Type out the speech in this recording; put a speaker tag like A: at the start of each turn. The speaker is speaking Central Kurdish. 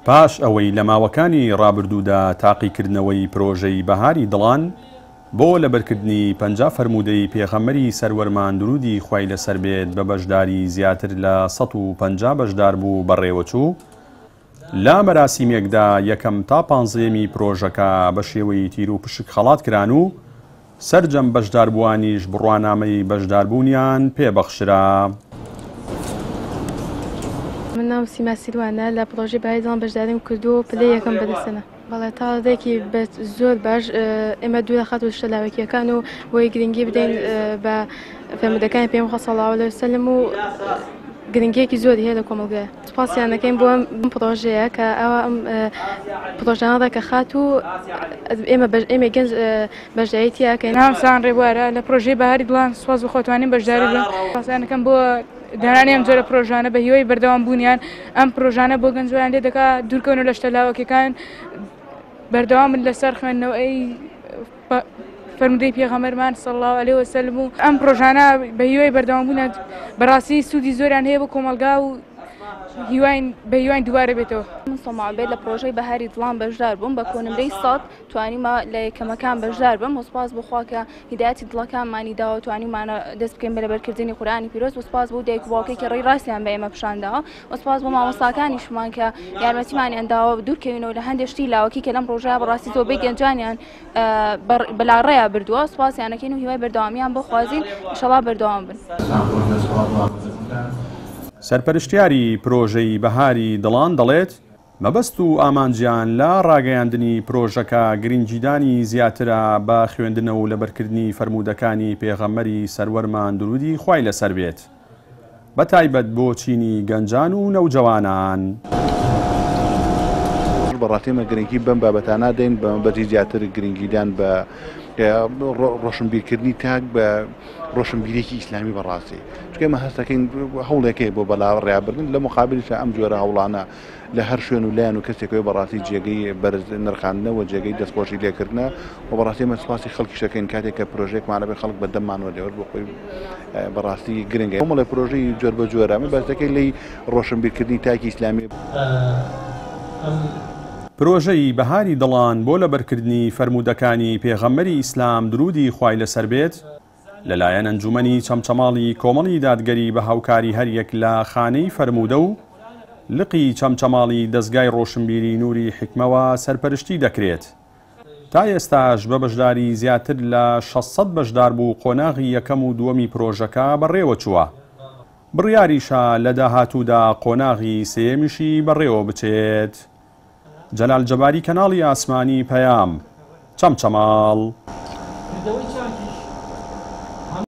A: پاش ئەوەی لە ماوەکانی ڕابردوودا تاقیکردنەوەی پرۆژەی بەهاری دڵان بۆ لەبەرکردنی 50 فەرموودەی پێغەمبەری سەروەرمان درودی خوای لەسەر بێت بە بەشداری زیاتر لە 150 بەشدار بوو بەڕێوەچوو. لا مەراسیمێکدا یەکەم تا 15می پرۆژەکە بە شێوەی تیر و پشک خەڵات کران و سەرجەم بەشداربووانیش بڕوانامەی بەشداربوونیان پێبەخشرا.
B: من نام سیما سیروانە لە پرۆژەی بەهاری دڵان بەشداریم کردو و پلەی یەکەم بەدەستێنە. بەڵێ تاڵێکی زۆر باش ئێمە دوو لە خەت و شەلاوەکیەکان و بۆی گرنگی بدەین بە فەرمودەکانی پێغەمبەر صلی الله علیه وسلم و گرنگیەکی زۆری هەیە لە کۆمەلگایە. سوپاسیانەکەین بۆ ئەم پرۆژەیە کە ئەوە ئەم پرۆژانەدا کە خات و ئێمە گەنج بەشداری تیاکەین.
C: نامسان ڕێبوارە لە پرۆژەی بەهاری دڵان سوپاس بە خۆتوانین بەشداری بن. سوپاسیانەکەم بۆ دانانی ئەم جۆرە پرۆژانە بە هیوای بەردەوام بوونیان ئەم پرۆژانە بۆ گەنجیان لێ دەکات دوورکەون لە شتەلاوەکیەکان بەردەوام لەسەر خوێندنەوەی فەرمودەی پێغەمبەرمان صلی الله علیه وسلم و ئەم پرۆژانە بە هیوای بەردەوامبوونە بەڕاستی سوودی زۆریان هەیە بۆ کۆمەلگا و بە هیوای دووبارە بێتەوە.
D: من سۆماڵبێت لە پرۆژەی بەهاری دڵان بەشدار بووم بە کۆنمرەی 100 توانیمە لە یەکەمەکان بەشدار بم و سوپاس بخوا کە هیدایەتی دڵەکانمانی داوە توانیمانە دەست بکەین بە لەبەرکردنی قورئانی پیرۆز و سوپاس بۆ دایک و باوکەی کە ڕێی ڕاستیان بە ئێمە پیشانداوە و سوپاس بۆ مامۆستاکانیشمان کە یارمەتیمانیان داوە دوورکەوینەوە لە هەندێک شتی لاوەکی کە لەم پرۆژەیە بەڕاستی زۆربەی گەنجانیان بەلاڕێیا بردووە. سوپاسیانەکەین و هیوای بەردەوامیان بۆ خوازین ئینشەڵا بەردەوام بن.
A: سەرپەرشتیاری پرۆژەی بەهاری دڵان دەڵێت مەبەست و ئامانجیان لە ڕاگەیاندنی پرۆژەکە گرنگیدانی زیاترە بە خوێندنە و لەبەرکردنی فەرمودەکانی پێغەمبەری سەروەرمان درودی خوای لەسەر بێت بە تایبەت بۆ چینی گەنجان و نەوجەوانان.
E: بەڕاستیمە گرنگی بەم بابەتانە دەین بە مەبەستی زیاتر گرنگیدان بە ڕۆشنبیرکردنی تاک بە ڕۆشنبیرێکی ئیسلامی بەڕاستی چکە ئێمە هەستەکەین هەوڵێکەیە بۆ بەلاوە ڕێابردن لە مقابلیشە ئەم جۆرە هەوڵانە لە هەر شوێن و لایەن و کەسێکەوەی بەڕاستی جێگەی بەرز نرخاندنەوە جێگەی دەستخۆشی لێکردنە و بەڕاستی ئێمە سوپاسی خەڵکیشەکەین کاتێک کە پرۆژێکمانە بێ خەڵک بەدەممانەوە لێوە بۆ خۆی بەڕاستی گرنگە ئەومەڵێ پرۆژەی جۆر بە جۆرە ئەمە بەستەکەی لی ڕۆشنبیرکردنی تاکی ئیسلامی.
A: پرۆژەی بەهاری دڵان بۆ لەبەرکردنی فەرمودەکانی پێغەمبەری ئیسلام درودی خوای لەسەر بێت لەلایەن ئەنجومەنی چەمچەماڵی کۆمەڵی دادگەری بە هاوکاری هەریەک لە خانەی فەرمودە و لقی چەمچەماڵی دەستگای ڕۆشنبیری نووری حکمەوە سەرپەرشتی دەکرێت. تا ئێستاش بە بەشداری زیاتر لە 600 بەشدار بوو قۆناغی یەکەم و دووەمی پرۆژەکە بەڕێوە چووە. بڕیاریشە لە داهاتوودا قۆناغی سێمیشی بەڕێوە بچێت. جەلال جەباری کەناڵی ئاسمانی پەیام چەمچەماڵ.